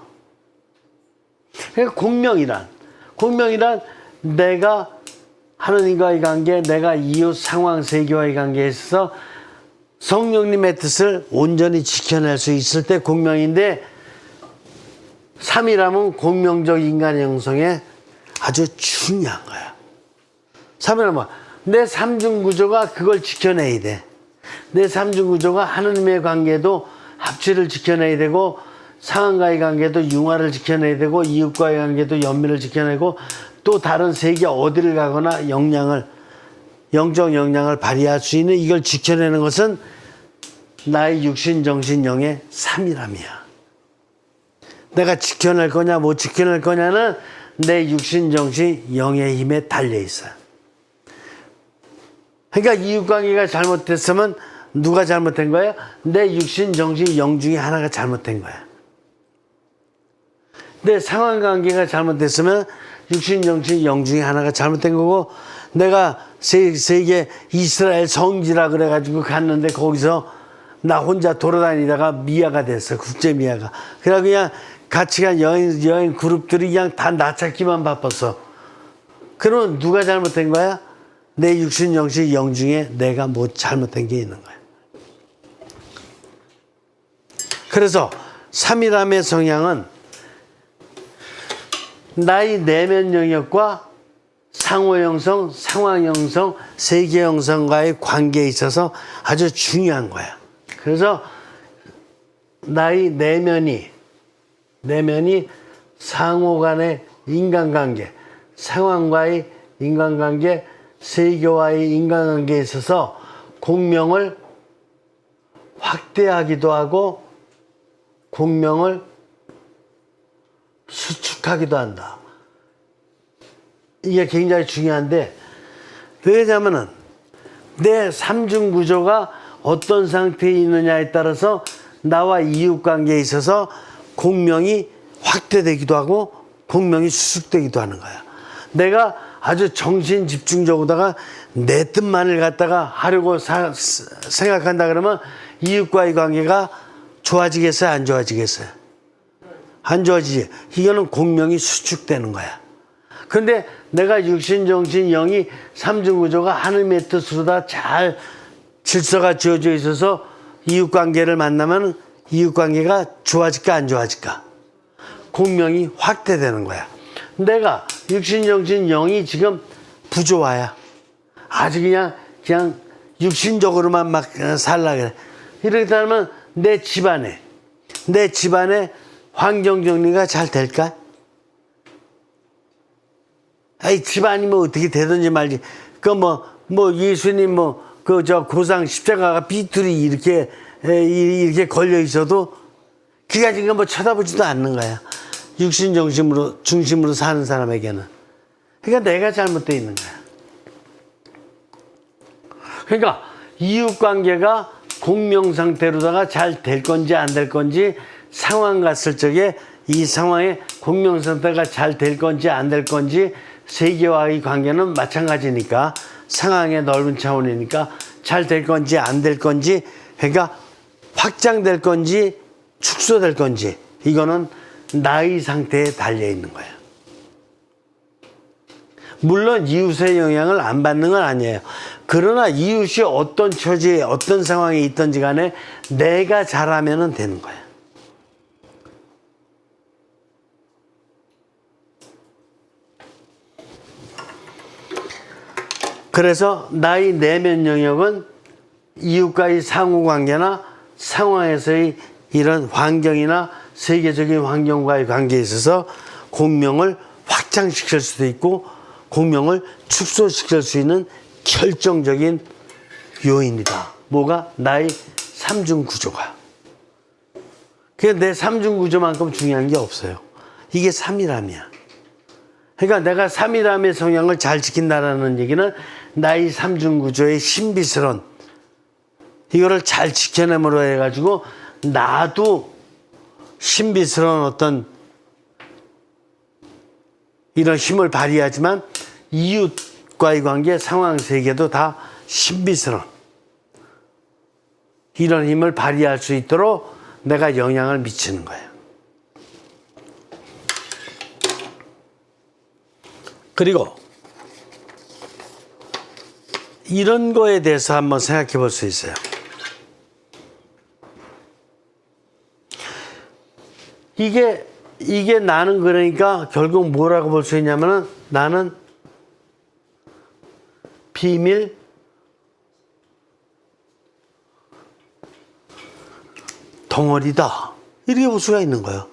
그러니까 공명이란 내가 하느님과의 관계, 내가 이웃 상황 세계와의 관계에 있어서 성령님의 뜻을 온전히 지켜낼 수 있을 때 공명인데 3이라면 공명적 인간 형성에 아주 중요한 거야. 3이라면 내 삼중 구조가 그걸 지켜내야 돼. 내 삼중 구조가 하느님의 관계도 합치를 지켜내야 되고 상황과의 관계도 융화를 지켜내야 되고 이웃과의 관계도 연민을 지켜내고 또 다른 세계 어디를 가거나 영적 역량을 발휘할 수 있는 이걸 지켜내는 것은 나의 육신, 정신, 영의 3이람이야. 내가 지켜낼 거냐 못 지켜낼 거냐는 내 육신, 정신, 영의 힘에 달려 있어요. 그러니까 이웃관계가 잘못됐으면 누가 잘못된 거야? 내 육신, 정신, 영 중에 하나가 잘못된 거야. 내 상황관계가 잘못됐으면 육신, 정신, 영 중에 하나가 잘못된 거고 내가 세계 이스라엘 성지라 그래가지고 갔는데 거기서 나 혼자 돌아다니다가 미아가 됐어. 국제 미아가. 그래서 그냥 같이 간 여행 그룹들이 그냥 다 나 찾기만 바빴어. 그러면 누가 잘못된 거야? 내 육신, 정신, 영 중에 내가 뭐 잘못된 게 있는 거야. 그래서 3일함의 성향은 나의 내면 영역과 상호 형성, 상황 형성, 세계 형성과의 관계에 있어서 아주 중요한 거야. 그래서 나의 내면이 상호 간의 인간관계, 상황과의 인간관계, 세계와의 인간관계에 있어서 공명을 확대하기도 하고 공명을 수축하기도 한다. 이게 굉장히 중요한데 왜냐면은 내 삼중 구조가 어떤 상태에 있느냐에 따라서 나와 이웃 관계에 있어서 공명이 확대되기도 하고 공명이 수축되기도 하는 거야. 내가 아주 정신 집중적으로다가 내 뜻만을 갖다가 하려고 생각한다 그러면 이웃과의 관계가 좋아지겠어요? 안 좋아지겠어요? 안 좋아지지. 이거는 공명이 수축되는 거야. 근데 내가 육신, 정신, 영이 삼중구조가 하느님의 뜻으로 다 잘 질서가 지어져 있어서 이웃관계를 만나면 이웃관계가 좋아질까 안 좋아질까? 공명이 확대되는 거야. 내가 육신, 정신, 영이 지금 부조화야. 아주 그냥 육신적으로만 막 살라 그래. 이렇게 되면 내 집안에 환경 정리가 잘 될까? 아이 집안이 뭐 어떻게 되든지 말지. 예수님 고상 십자가가 삐뚤이 이렇게 걸려 있어도 그가 지금 뭐 쳐다보지도 않는 거야. 육신 중심으로 사는 사람에게는. 그러니까 내가 잘못되어 있는 거야. 그러니까 이웃관계가 공명 상태로다가 잘 될 건지 안 될 건지 상황 갔을 적에 이 상황에 공명 상태가 잘 될 건지 안 될 건지 세계와의 관계는 마찬가지니까 상황의 넓은 차원이니까 잘 될 건지 안 될 건지 그러니까 확장될 건지 축소될 건지 이거는 나의 상태에 달려 있는 거예요. 물론 이웃의 영향을 안 받는 건 아니에요. 그러나 이웃이 어떤 처지에 어떤 상황에 있든지 간에 내가 잘하면 되는 거예요. 그래서 나의 내면 영역은 이웃과의 상호관계나 상황에서의 이런 환경이나 세계적인 환경과의 관계에 있어서 공명을 확장시킬 수도 있고 공명을 축소시킬 수 있는 결정적인 요인이다. 뭐가? 나의 삼중 구조가. 그게 내 삼중 구조만큼 중요한 게 없어요. 이게 삼일함이야. 그러니까 내가 삼일함의 성향을 잘 지킨다라는 얘기는 나의 삼중 구조의 신비스러운 이거를 잘 지켜내므로 해가지고 나도 신비스러운 어떤 이런 힘을 발휘하지만 이웃과의 관계, 상황 세계도 다 신비스러운 이런 힘을 발휘할 수 있도록 내가 영향을 미치는 거예요. 그리고 이런 거에 대해서 한번 생각해 볼 수 있어요. 이게 나는 그러니까 결국 뭐라고 볼 수 있냐면은 나는 비밀 덩어리다. 이렇게 볼 수가 있는 거예요.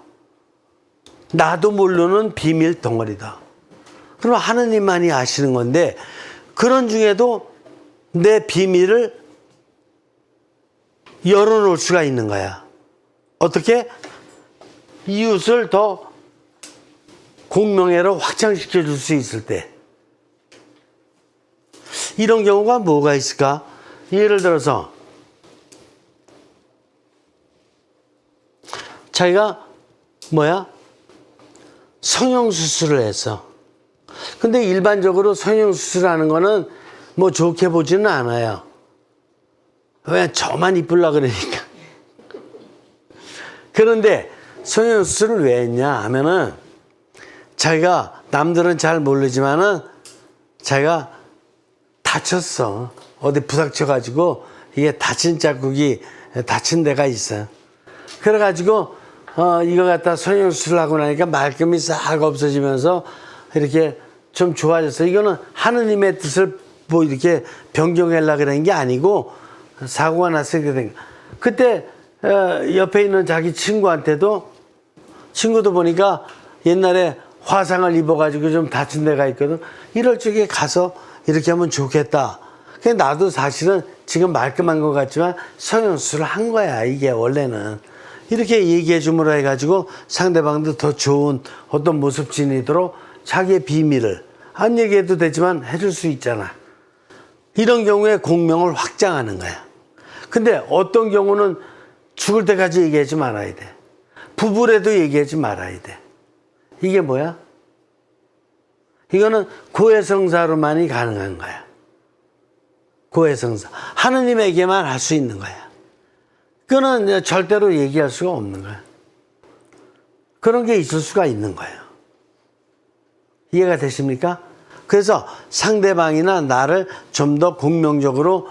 나도 모르는 비밀 덩어리다. 그럼 하느님만이 아시는 건데 그런 중에도 내 비밀을 열어놓을 수가 있는 거야. 어떻게? 이웃을 더 공명회로 확장시켜 줄 수 있을 때. 이런 경우가 뭐가 있을까? 예를 들어서 자기가 성형수술을 했어. 근데 일반적으로 성형수술하는 거는 뭐 좋게 보지는 않아요. 왜? 저만 이쁘려 그러니까. 그런데 성형수술을 왜 했냐 하면은 자기가 남들은 잘 모르지만은 자기가 다쳤어. 어디 부닥쳐가지고 이게 다친 자국이 다친 데가 있어요. 그래가지고 이거 갖다 성형수술을 하고 나니까 말끔히 싹 없어지면서 이렇게 좀 좋아졌어. 이거는 하느님의 뜻을 뭐 이렇게 변경하려고 그런 게 아니고 사고가 났을 때 된 거. 그때 옆에 있는 자기 친구도 보니까 옛날에 화상을 입어가지고 좀 다친 데가 있거든. 이럴 적에 가서 이렇게 하면 좋겠다. 그냥 나도 사실은 지금 말끔한 것 같지만 성형수술을 한 거야. 이게 원래는. 이렇게 얘기해 줌으로 해가지고 상대방도 더 좋은 어떤 모습 지니도록 자기의 비밀을 안 얘기해도 되지만 해줄 수 있잖아. 이런 경우에 공명을 확장하는 거야. 근데 어떤 경우는 죽을 때까지 얘기하지 말아야 돼. 부부래도 얘기하지 말아야 돼. 이게 뭐야? 이거는 고해성사로만이 가능한 거야. 고해성사. 하느님에게만 할 수 있는 거야. 그거는 절대로 얘기할 수가 없는 거야. 그런 게 있을 수가 있는 거예요. 이해가 되십니까? 그래서 상대방이나 나를 좀 더 공명적으로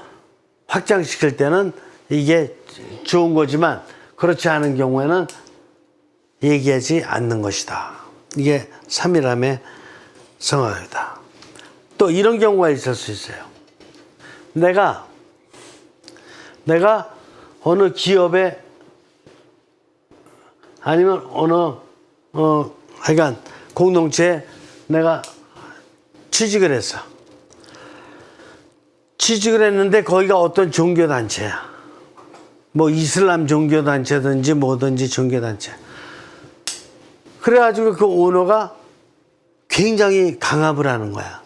확장시킬 때는 이게 좋은 거지만 그렇지 않은 경우에는 얘기하지 않는 것이다. 이게 삼일함의 성화이다. 또 이런 경우가 있을 수 있어요. 내가 어느 기업에 아니면 어느 하여간 공동체에 내가 취직을 했어. 취직을 했는데 거기가 어떤 종교단체야. 뭐 이슬람 종교단체든지 뭐든지 종교단체. 그래가지고 그 오너가 굉장히 강압을 하는 거야.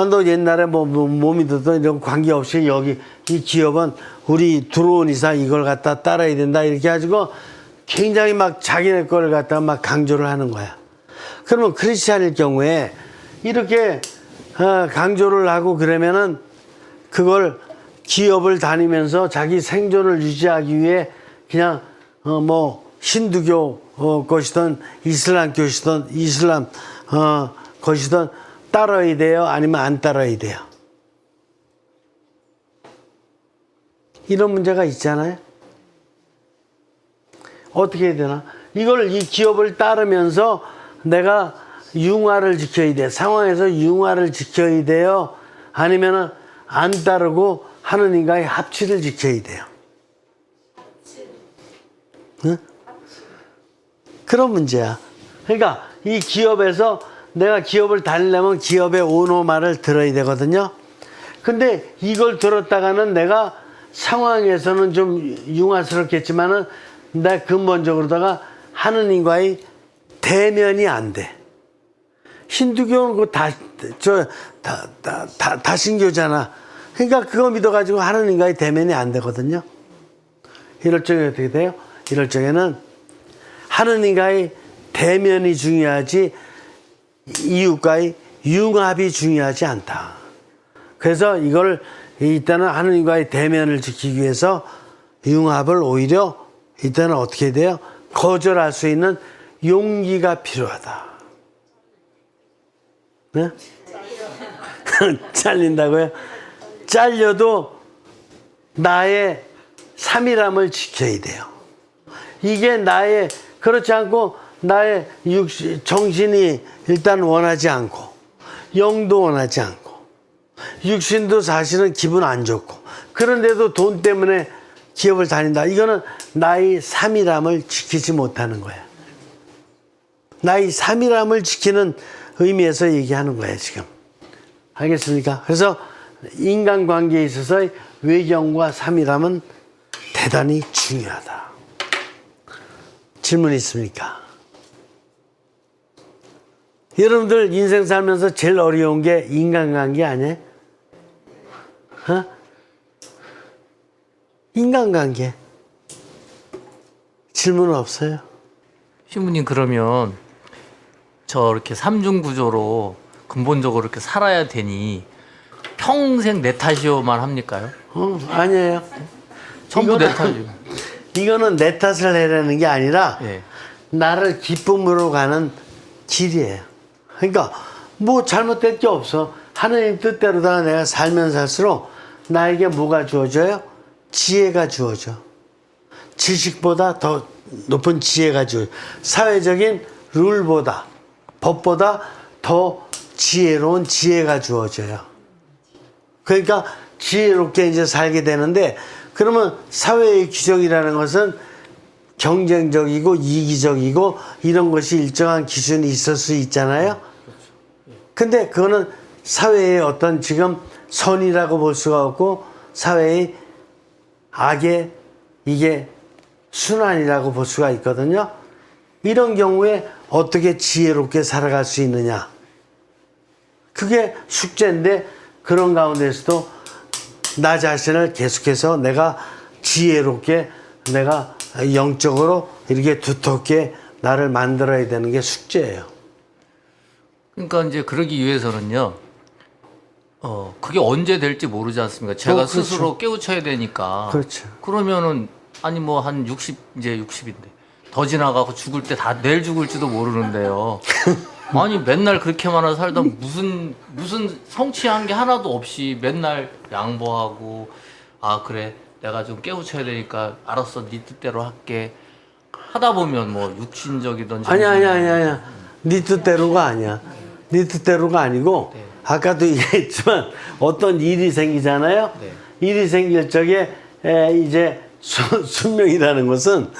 너 옛날에 몸이 듣던 이런 관계없이 여기 이 기업은 우리 들어온 이상 이걸 갖다 따라야 된다 이렇게 가지고 굉장히 막 자기네 거를 갖다가 막 강조를 하는 거야. 그러면 그렇지 않을 경우에 이렇게 강조를 하고 그러면은 그걸 기업을 다니면서 자기 생존을 유지하기 위해 그냥 힌두교 것이든 이슬람 것이든 따라야 돼요? 아니면 안 따라야 돼요? 이런 문제가 있잖아요. 어떻게 해야 되나? 이 기업을 따르면서 내가 융화를 지켜야 돼. 상황에서 융화를 지켜야 돼요? 아니면은 안 따르고 하느님과의 합치를 지켜야 돼요? 응? 그런 문제야. 그러니까 이 기업에서 내가 기업을 다니려면 기업의 오너 말을 들어야 되거든요. 근데 이걸 들었다가는 내가 상황에서는 좀 융화스럽겠지만은 내가 근본적으로다가 하느님과의 대면이 안 돼. 힌두교는 그 다신교잖아. 그러니까 그거 믿어가지고 하느님과의 대면이 안 되거든요. 이럴 적에 어떻게 돼요? 이럴 적에는 하느님과의 대면이 중요하지 이웃과의 융합이 중요하지 않다. 그래서 이걸 일단은 하느님과의 대면을 지키기 위해서 융합을 오히려 일단은 어떻게 돼요? 거절할 수 있는 용기가 필요하다. 네? 잘린다고요? 잘려도 나의 삼일함을 지켜야 돼요. 이게 그렇지 않고 나의 정신이 일단 원하지 않고 영도 원하지 않고 육신도 사실은 기분 안 좋고 그런데도 돈 때문에 기업을 다닌다. 이거는 나의 삼일함을 지키지 못하는 거야. 나의 삼일함을 지키는 의미에서 얘기하는 거예요, 지금. 알겠습니까? 그래서 인간관계에 있어서 외경과 삼일함은 대단히 중요하다. 질문 있습니까? 여러분들 인생 살면서 제일 어려운 게 인간관계 아니에요? 인간관계. 질문 없어요? 신부님, 그러면 저렇게 삼중구조로 근본적으로 이렇게 살아야 되니 평생 내 탓이요만 합니까요? 아니에요. 전부 내 탓이요. 이거는 내 탓을 해라는 게 아니라 예. 나를 기쁨으로 가는 길이에요. 그러니까 잘못된 게 없어. 하느님 뜻대로다가 내가 살면 살수록 나에게 뭐가 주어져요? 지혜가 주어져. 지식보다 더 높은 지혜가 주어져. 사회적인 룰보다, 법보다 더 지혜로운 지혜가 주어져요. 그러니까 지혜롭게 이제 살게 되는데, 그러면 사회의 규정이라는 것은 경쟁적이고 이기적이고 이런 것이 일정한 기준이 있을 수 있잖아요. 근데 그거는 사회의 어떤 지금 선이라고 볼 수가 없고 사회의 악의 이게 순환이라고 볼 수가 있거든요. 이런 경우에 어떻게 지혜롭게 살아갈 수 있느냐. 그게 숙제인데, 그런 가운데서도 나 자신을 계속해서 내가 지혜롭게, 내가 영적으로 이렇게 두텁게 나를 만들어야 되는 게 숙제예요. 그러니까 이제 그러기 위해서는요, 그게 언제 될지 모르지 않습니까? 제가 그렇죠. 스스로 깨우쳐야 되니까. 그렇죠. 그러면은, 아니 한 60, 이제 60인데. 더 지나가고 죽을 때 다 내일 죽을지도 모르는데요. 아니, 맨날 그렇게만 살다 무슨 성취한 게 하나도 없이 맨날 양보하고, 그래, 내가 좀 깨우쳐야 되니까 알았어, 네 뜻대로 할게. 하다 보면 육신적이든 아니야. 네 뜻대로가 아니야. 네 뜻대로가 아니고, 네. 아까도 얘기했지만 어떤 일이 생기잖아요. 네. 일이 생길 적에 이제 순명이라는 것은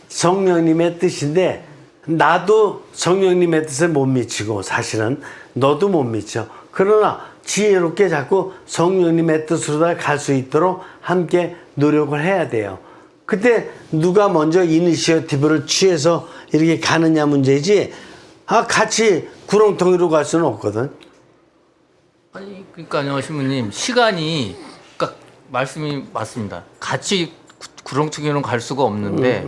성령님의 뜻인데, 나도 성령님의 뜻에 못 미치고 사실은 너도 못 미쳐. 그러나 지혜롭게 자꾸 성령님의 뜻으로 갈 수 있도록 함께 노력을 해야 돼요. 그때 누가 먼저 이니시어티브를 취해서 이렇게 가느냐 문제지, 같이 구렁텅이로 갈 수는 없거든. 아니 그러니까요 신부님 시간이 그러니까 말씀이 맞습니다. 같이 구렁텅이로는 갈 수가 없는데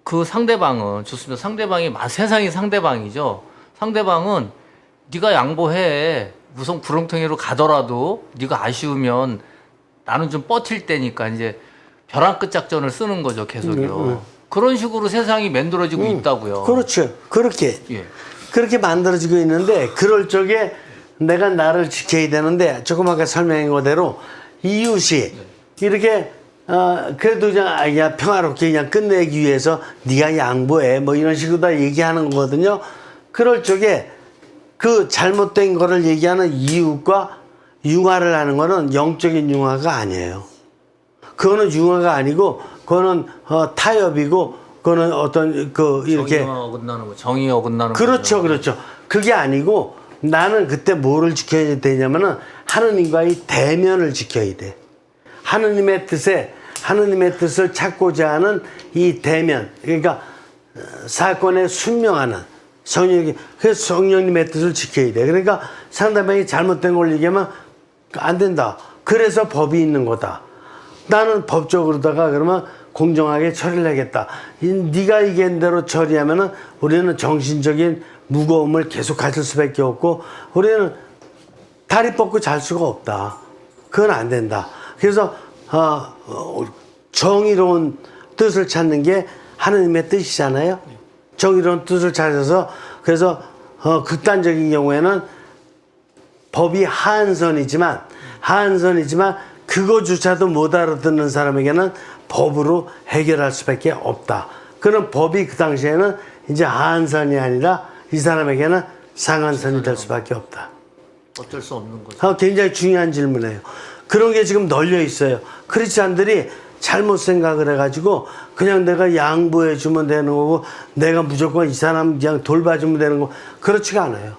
그 상대방은 좋습니다. 상대방이 세상이 상대방이죠. 상대방은 네가 양보해. 무슨 구렁텅이로 가더라도 네가 아쉬우면 나는 좀 버틸 때니까 이제 벼랑 끝 작전을 쓰는 거죠 계속요. 그런 식으로 세상이 만들어지고 있다고요. 그렇죠. 그렇게 예. 그렇게 만들어지고 있는데 그럴 적에 내가 나를 지켜야 되는데 조금 아까 설명한 거대로 이웃이 이렇게 그래도 그냥 평화롭게 그냥 끝내기 위해서 네가 양보해 뭐 이런 식으로 다 얘기하는 거거든요. 그럴 적에 그 잘못된 거를 얘기하는 이웃과 융화를 하는 거는 영적인 융화가 아니에요. 그거는 융화가 아니고 그거는 타협이고 그거는 어떤 그 이렇게 정의와 어긋나는 거, 정의 어긋나는 그렇죠, 거죠. 그렇죠. 그게 아니고 나는 그때 뭐를 지켜야 되냐면은 하느님과의 대면을 지켜야 돼. 하느님의 뜻을 찾고자 하는 이 대면. 그러니까 사건에 순명하는 성령이 그래서 성령님의 뜻을 지켜야 돼. 그러니까 상대방이 잘못된 걸 얘기하면 안 된다. 그래서 법이 있는 거다. 나는 법적으로다가 그러면 공정하게 처리를 하겠다. 네가 얘기한 대로 처리하면은 우리는 정신적인 무거움을 계속 가질 수밖에 없고 우리는 다리 뻗고 잘 수가 없다. 그건 안 된다. 그래서 정의로운 뜻을 찾는 게 하느님의 뜻이잖아요. 정의로운 뜻을 찾아서 그래서 극단적인 경우에는 법이 하한선이지만 그거조차도 못 알아듣는 사람에게는 법으로 해결할 수밖에 없다. 그런 법이 그 당시에는 이제 하한선이 아니라 이 사람에게는 상한선이 될 수밖에 없다. 어쩔 수 없는 거죠. 굉장히 중요한 질문이에요. 그런 게 지금 널려 있어요. 크리스찬들이 잘못 생각을 해가지고 그냥 내가 양보해 주면 되는 거고 내가 무조건 이 사람 그냥 돌봐주면 되는 거 그렇지가 않아요.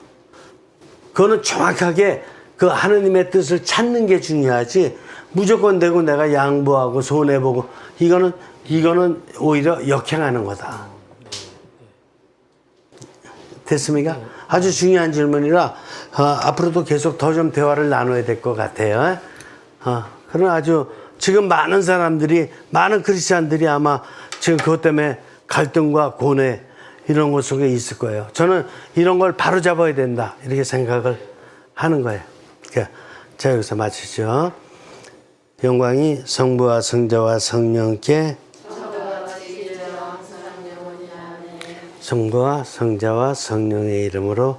그거는 정확하게 그 하느님의 뜻을 찾는 게 중요하지 무조건 되고 내가 양보하고 손해보고 이거는 오히려 역행하는 거다. 됐습니까? 아주 중요한 질문이라 앞으로도 계속 더 좀 대화를 나눠야 될 것 같아요. 그런 아주 지금 많은 사람들이 많은 크리스찬들이 아마 지금 그것 때문에 갈등과 고뇌 이런 것 속에 있을 거예요. 저는 이런 걸 바로 잡아야 된다 이렇게 생각을 하는 거예요. 자 여기서 마치죠. 영광이 성부와 성자와 성령께 성부와 성자와 성령의 이름으로